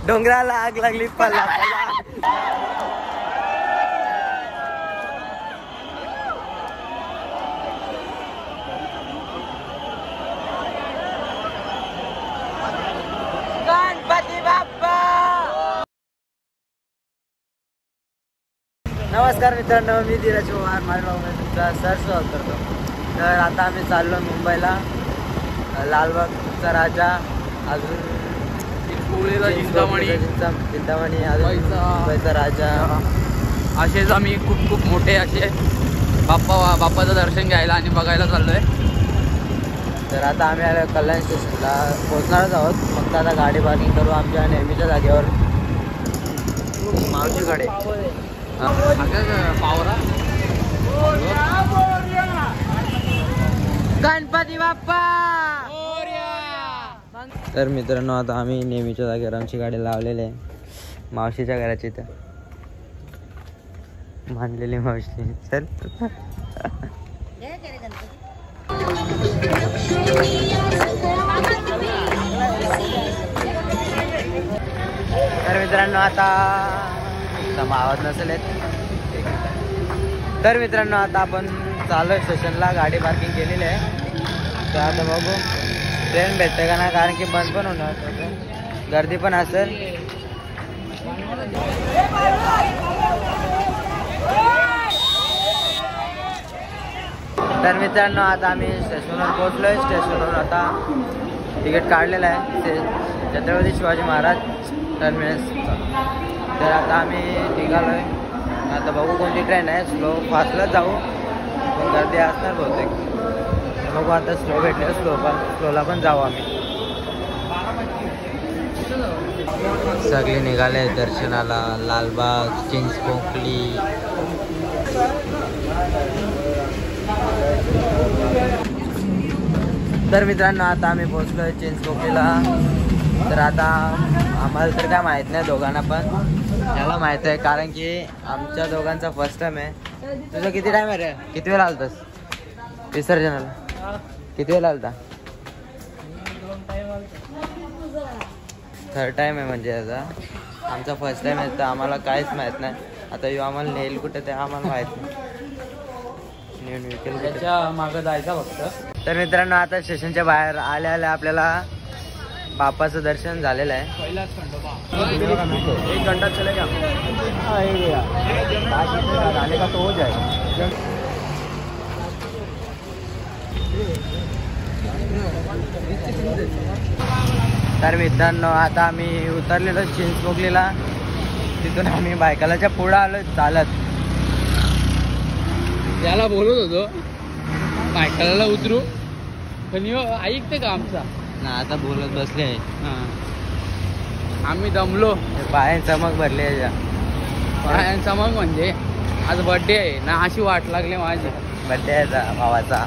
डोंगराला आग लागली पला पला. गणपती बाप्पा. नमस्कार मित्रांनो, मी धीरज पवार माझ्या तुमचा सर स्वागत करतो. तर आता आम्ही चाललो मुंबईला. लालबागचा राजा, अजून चिंतामणी, अजून मुंबईचा राजा, असेच आम्ही खूप खूप मोठे असे बाप्पाचं दर्शन घ्यायला आणि बघायला चाललोय. तर आता आम्ही आलो कल्याण स्टेशनला पोहोचणारच आहोत. फक्त आता गाडी पार्किंग करू आमच्या नेहमीच्या जागेवर, मावशीकडे. पावरा गणपती बाप्पा. तर मित्रांनो, आता आम्ही नेहमीच्या जागेवर आमची गाडी लावलेली आहे मावशीच्या घराची. तर मानलेली मावशी. चल. तर मित्रांनो, आता आवाज नसेल येत. तर मित्रांनो, आता आपण चालू स्टेशनला गाडी पार्किंग केलेली आहे. तर आता बघू ट्रेन भेटते का नाही, कारण की बंद पण होणार, गर्दी पण असेल. तर मित्रांनो, आता आम्ही स्टेशनवर पोहोचलो आहे. स्टेशनवरून आता तिकीट काढलेलं आहे ते छत्रपती शिवाजी महाराज टर्मिनस. तर आता आम्ही निघालो आहे. आता बघू कोणती ट्रेन आहे. स्लो फास्टलाच जाऊ, पण गर्दी असणार बहुतेक. बघू आता स्लो भेटले स्लोला पण जाऊ आम्ही. सगळे निघाले दर्शनाला. लालबाग, चिंचपोकली. तर मित्रांनो, आता आम्ही पोहोचलो आहे चिंचपोकलीला. तर आता आम्हाला तर काय माहीत नाही दोघांना, पण त्याला माहीत आहे कारण की आमच्या दोघांचा फर्स्ट टाइम आहे. तुझं किती टाइम आहे रे? किती वेळा आलतास विसर्जनाला? किती वेळा आलता? थर्ड टाइम आहे म्हणजे आता आमचा फर्स्ट टाइम आहे. तर आम्हाला काहीच माहीत नाही. आता येऊ आम्हाला नेल कुठे ते आम्हाला माहीत नाही. त्याच्या मागं जायचं फक्त. तर मित्रांनो, आता स्टेशनच्या बाहेर आल्या आल्या आपल्याला बाप्पाचं दर्शन झालेलं आहे. पहिलाच खंडोबा. 1 घंटा चलेगा. जाने का तो हो जाएगा. तर मित्रांनो, आता आम्ही उतरलेलो चिंचपोकलीला. तिथून आम्ही बायकालाच्या पुढं आलो चालत. त्याला बोलत होतो बायकाला उतरू, पण ऐकते का आमचा ना. आता बोलत बसले. आम्ही दमलो. पायां चमक भरली आहे. पायां चमक म्हणजे आज बर्थडे आहे ना, अशी वाट लागली माझी. बर्थडे आहे भावाचा.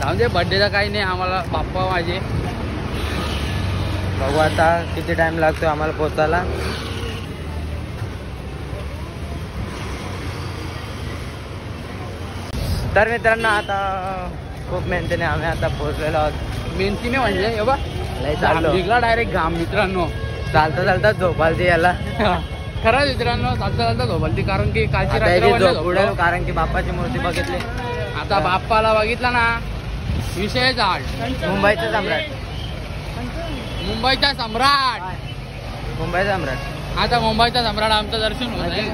जाऊ दे, बर्थडेचा काही नाही आम्हाला. बाप्पा माझे. बघू आता किती टाइम लागतो आम्हाला पोहोचायला. तर मित्रांनो, आता खूप मेहनतीने आम्ही आता पोहोचलेलो आहोत. मेहनतीने म्हणजे हे बघ चाललो डायरेक्ट घाम. मित्रांनो, चालता चालता झोपालती याला. खरंच मित्रांनो, चालता चालता झोपालती, कारण की कालची रात्री कारण की बाप्पाची मूर्ती बघितली. आता बाप्पाला बघितला ना, विषय झाड. मुंबईचा सम्राट. मुंबईचा सम्राट. मुंबईचा सम्राट. आता मुंबईचा सम्राट आमचं दर्शन होत आहे.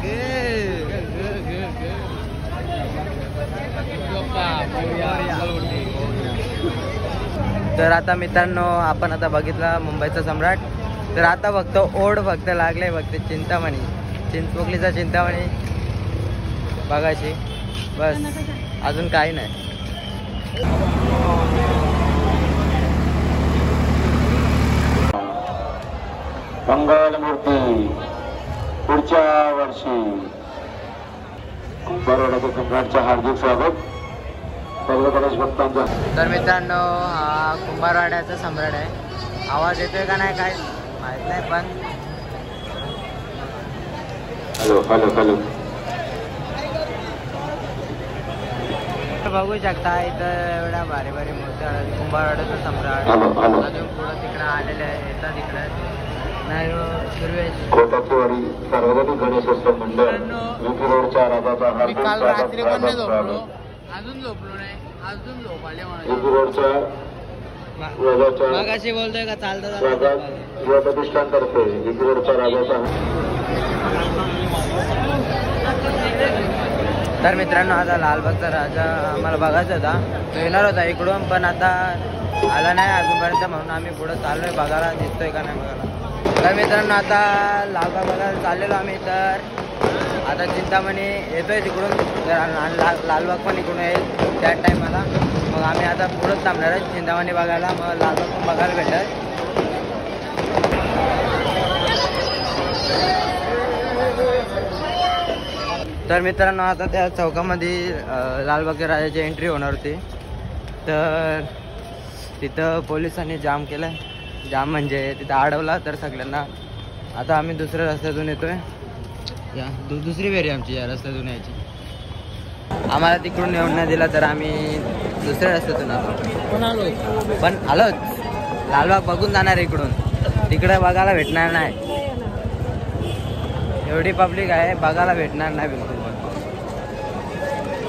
तर आता मित्रांनो, आपण आता बघितला मुंबईचा सम्राट. तर आता फक्त ओढ फक्त लागले, फक्त चिंतामणी, चिंचपोकलीचा चिंतामणी बघायची बस, अजून काही नाही. मंगलमूर्ती पुढच्या वर्षी. बरोबर, सम्राटचं हार्दिक स्वागत सर्व गणेश भक्तांच्या. तर मित्रांनो, हा कुंभारवाड्याचा सम्राट आहे. आवाज येतोय का नाही काय माहित नाही, पण हॅलो हॅलो हॅलो. बघू शकता इथं एवढ्या भारी मूर्त्या. कुंभारवाड्याचा सम्राट. Hello hello. अजून पुढं तिकडे आलेले आहे, येतात तिकडे. नाही सुरवेश कोटाचीवाडी सार्वजनिक गणेशोत्सव मंडळ विपी रोडच्या राजाचा मी हार्दिक काल रात्री पण नाही झोपलो, स्वागत. अजून झोपलो नाही, अजून झोप आले मला. विपी रोडच्या राजाच्या मगाशी बोलतोय का चालतं स्वागत युवा प्रतिष्ठानतर्फे विपी रोडच्या राजाचा. तर मित्रांनो आता लालबागचा राजा आम्हाला बघायचा होता, तो येणार होता इकडून पण आता आला नाही अजूनपर्यंत, म्हणून आम्ही पुढं चाललोय बघायला दिसतोय का नाही बघायला. तर मित्रांनो आता लालबाग बघायला चाललेलो आम्ही. तर आता चिंतामणी येतोय तिकडून, लालबाग पण इकडून येईल त्या टायमाला. मग आम्ही आता पुढंच थांबणार आहे चिंतामणी बघायला, मग लालबाग पण बघायला भेटेल. तर मित्रांनो आता त्या चौकामध्ये लालबागच्या राजाची एंट्री होणार होती, तर तिथं पोलिसांनी जाम केलं. जाम म्हणजे तिथं अडवला तर सगळ्यांना. आता आम्ही दुसऱ्या रस्त्यातून येतोय, या दुसरी फेरी आमची या रस्त्यातून यायची. आम्हाला तिकडून येऊन नाही दिला तर आम्ही दुसऱ्या रस्त्यातून आलो, पण आलोच. लालबाग बघून जाणार इकडून, तिकडे बघायला भेटणार नाही. एवढी पब्लिक आहे, बघायला भेटणार नाही बिलकुल.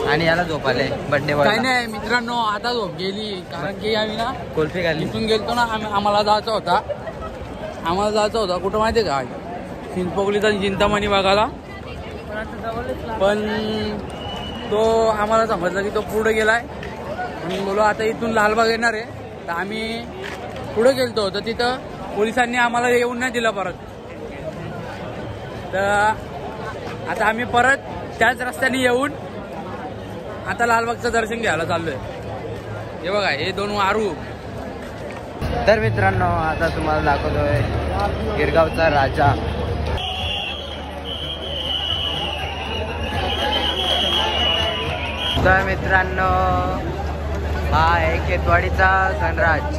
आणि याला झोप आले बड्डे काय नाही मित्रांनो, आता झोप गेली, कारण की आम्ही ना कुल्फी खाल्ली. इथून गेलतो ना, आम्हाला जायचं होता कुठं माहिती का, चिंचपोकलीचा चिंतामणी बघायला. पण तो आम्हाला समजला की तो पुढे गेलाय, म्हणून बोलो आता इथून लालबाग येणार आहे. तर आम्ही पुढे गेलतो, तर तिथं पोलिसांनी आम्हाला येऊन नाही दिलं परत. तर आता आम्ही परत त्याच रस्त्याने येऊन आता लालबागचं दर्शन घ्यायला चाललोय. हे बघा हे दोन वारू. तर मित्रांनो आता तुम्हाला दाखवतोय गिरगावचा राजा. तर मित्रांनो हा आहे केतवाडीचा गणराज.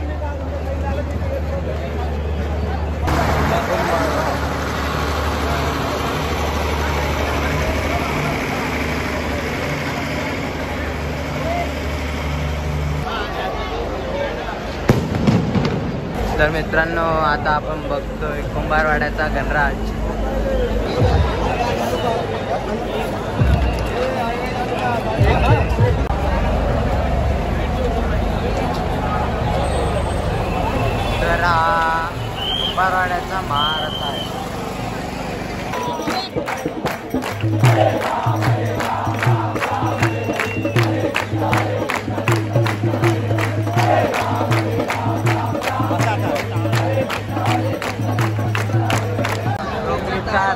तर मित्रांनो आता आपण बघतोय कुंभारवाड्याचा गणराज. तर हा कुंभारवाड्याचा महारथ आहे.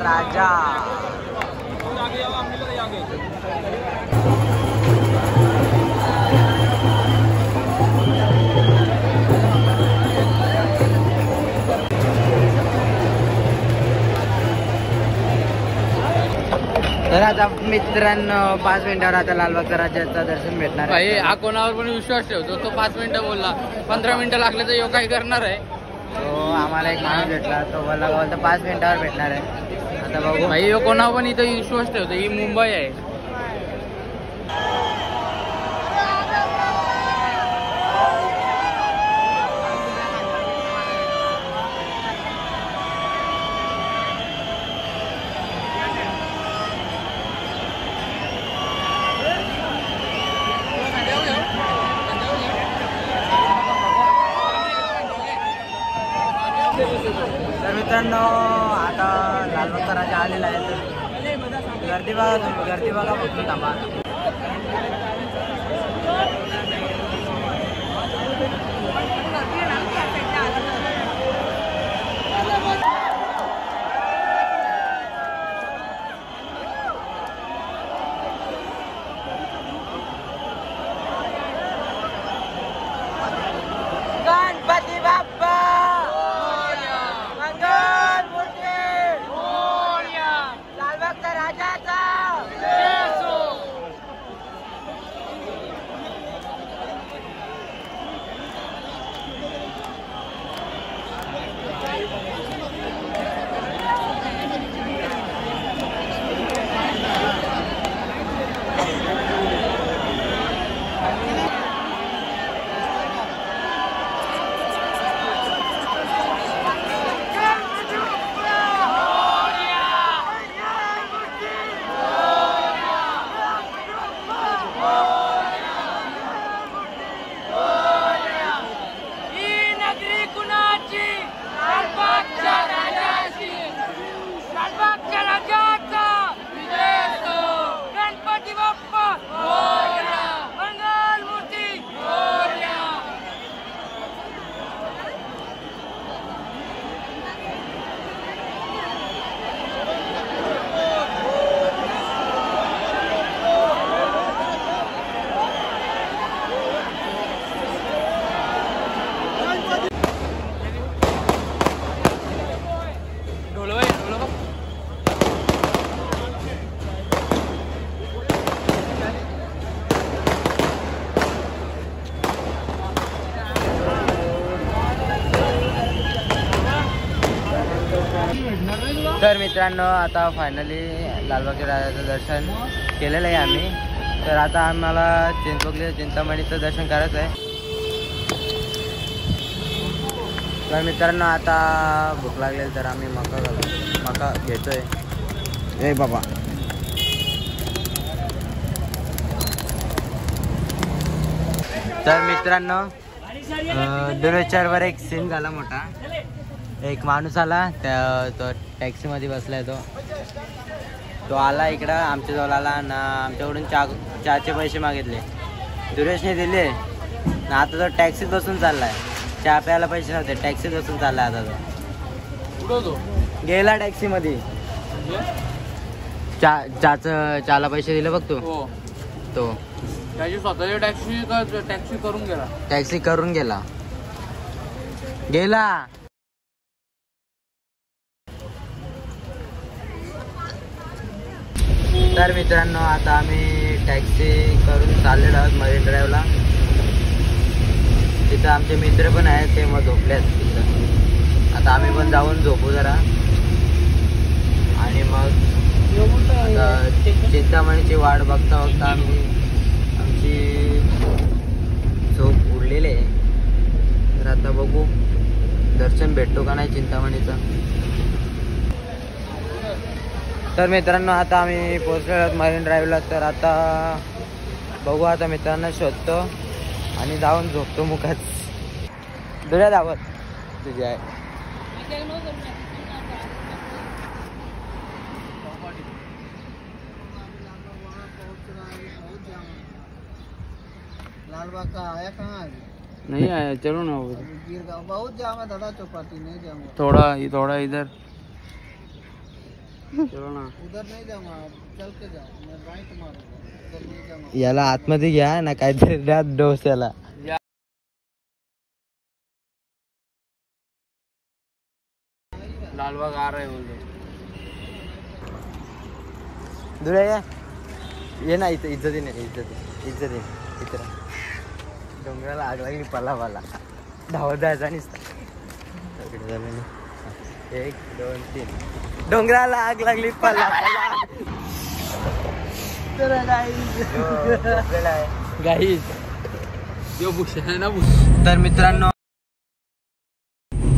राजा तर आता मित्रांनो 5 मिनिटावर आता लालबागच्या राजाचं दर्शन भेटणार भाई आहे. हा कोणावर पण विश्वास ठेवतो, तो 5 मिनिटं बोलला, 15 मिनिटं लागले तर यो काय करणार आहे. तो आम्हाला एक माणूस भेटला, तो बोलला तर 5 मिनिटावर भेटणार आहे. आता बघू भाई यो कोणावर पण इथं विश्वास ठेवतो, ही मुंबई आहे. तर मित्रांनो आता लालबागचा राजा आलेला आहे. तर गर्दी बघा तुम्ही, गर्दी बघा फक्त थांबा. गणपती बाप्पा मंगल मूर्ती लालबागचा राजाचा तर मित्रांनो आता फायनली लालबागच्या राजाचं दर्शन केलेलं आहे आम्ही. तर आता आम्हाला चिंतामणीचं दर्शन करायचं आहे. तर मित्रांनो आता भूक लागलेली तर आम्ही मका घेतोय. ए बाबा तर मित्रांनो दुर्वेचारवर एक सीन झाला मोठा. एक माणूस आला तो टॅक्सीमध्ये बसलाय. तो आला इकडं आमच्याजवळ आला ना आमच्याकडून चहाचे पैसे मागितले. दुर्वेशने दिले ना. आता तो टॅक्सीत बसून चाललाय. चहा प्यायला पैसे नव्हते. टॅक्सीत बसून चाललाय आता तो. गेला टॅक्सीमध्ये. चहाला पैसे दिले बघ तू. तो त्याची स्वतःची टॅक्सी करून गेला. तर मित्रांनो आता आम्ही टॅक्सी करून चाललेलो आहोत मरीन ड्राईव्हला. तिथं आमचे मित्र पण आहेत. ते मग झोपले आहेत तिथं. आता आम्ही पण जाऊन झोपू जरा आणि मग चिंतामणीची वाट बघता आमची झोप उडलेली आहे. तर आता बघू दर्शन भेटतो का नाही चिंतामणीचं. तर मित्रांनो आता आम्ही पोहोचलो आहोत मरीन ड्राईव्हला. तर आता बघू आता मित्रांना शोधतो आणि जाऊन झोपतो मुखात. दुऱ्या धावत तुझी आहे. लालबाग का आया कहाँ? नहीं आया. चलो ना गिरगांव बहुत जाम है दादा. चौपाटी नहीं जाऊंगा. थोड़ा इधर चलो ना. उधर नहीं जाऊंगा. चल के जाओ. मैं राइट मारूंगा. उधर नहीं जाऊंगा. याला आतमध्ये घ्या ना काहीतरी द्या डोस्याला. लालबाग आ रहा है बोल दो. दुऱ्या ये ना. इज्जतीने इथं डोंगराला आग लागली. पला धावत जायचा नुसता. 1 2 3 डोंगराला आग लागली. पला गाईज यो बुश आहे ना. तर मित्रांनो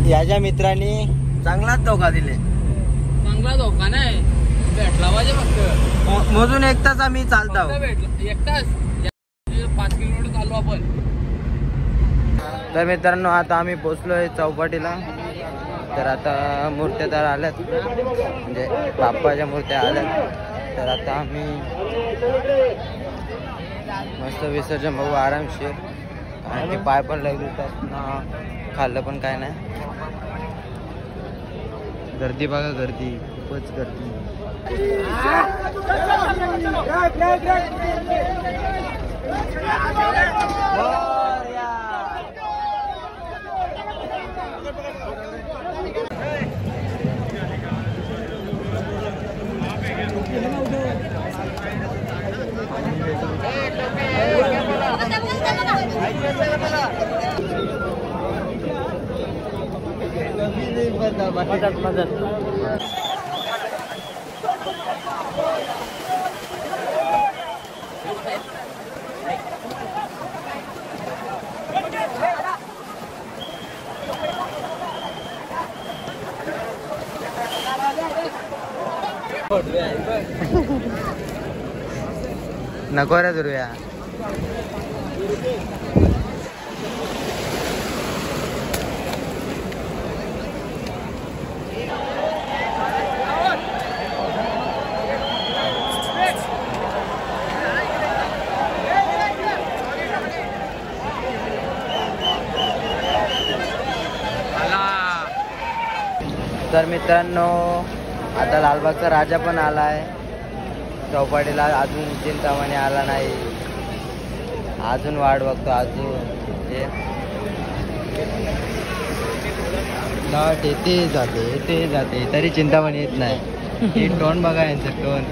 याच्या मित्रांनी चांगलाच धोका दिले. चांगला धोका नाही भेटला पाहिजे फक्त. मोजून 1 तास आम्ही चालतो. 1 तास 5 किलोमीटर चाललो आपण. तर मित्रांनो आता आम्ही पोचलोय चौपाटीला. तर आता मूर्त्या तर आल्यात म्हणजे बाप्पाच्या मूर्त्या आल्यात. तर आता आम्ही मस्त विसर्जन बघू आरामशीर. कारण की पाय पण लय दुखतात ना. खाल्लं पण काय नाही. गर्दी बघा. गर्दी खूपच गर्दी. नको रे दुर्या. तर मित्रांनो आता लालबागचा राजा पण आलाय चौपाटीला. अजून चिंतामणी आला नाही. अजून वाट बघतो. अजून येते जाते तरी चिंतामणी येत नाही. ही टोन बघा यांचं टोन.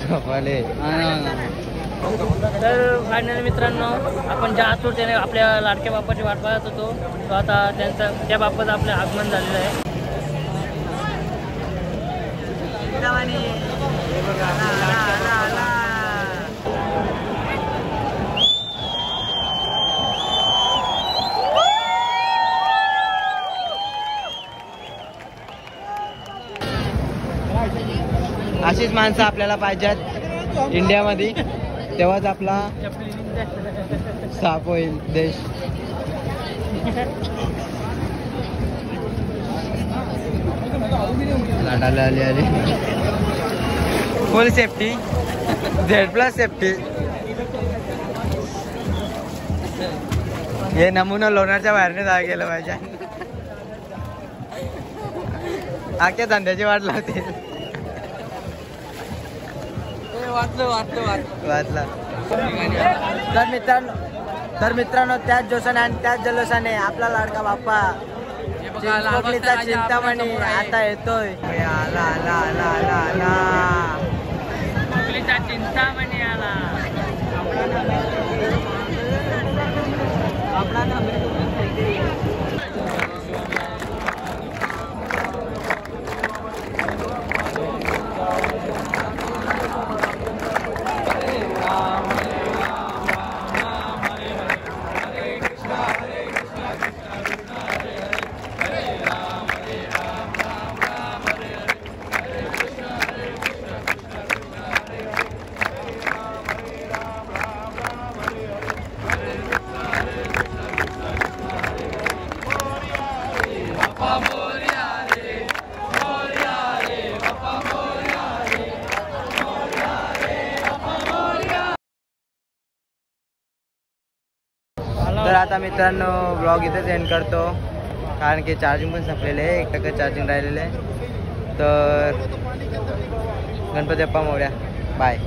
झोपाले. तर फायनल मित्रांनो आपण ज्या आतुरतेने आपल्या लाडक्या बाप्पाची वाट पाहत होतो तो आता त्या बाप्पाचं आपलं आगमन झालेलं आहे. चिंतामणी हे बघा, आला. अशीच माणसं आपल्याला पाहिजेत इंडियामध्ये, तेव्हाच आपला साफ होईल देश. लाटाला आली फुल सेफ्टी, Z+ सेफ्टी. हे नमुना लोणारच्या बाहेरने जायला गेलं पाहिजे. आख्या धंद्याची वाट लावते. वाचला. तर मित्रांनो त्याच जोशाने आणि त्याच जल्लोषाने आपला लाडका बाप्पा चिंचपोकलीचा चिंतामणी आता येतोय. आला चिंतामणी आला. तर आता मित्रांनो ब्लॉग इथेच एंड करतो, कारण की चार्जिंग पण संपलेले आहे, 1% चार्जिंग राहिलेलं आहे. तर गणपती बाप्पा मोरया. बाय.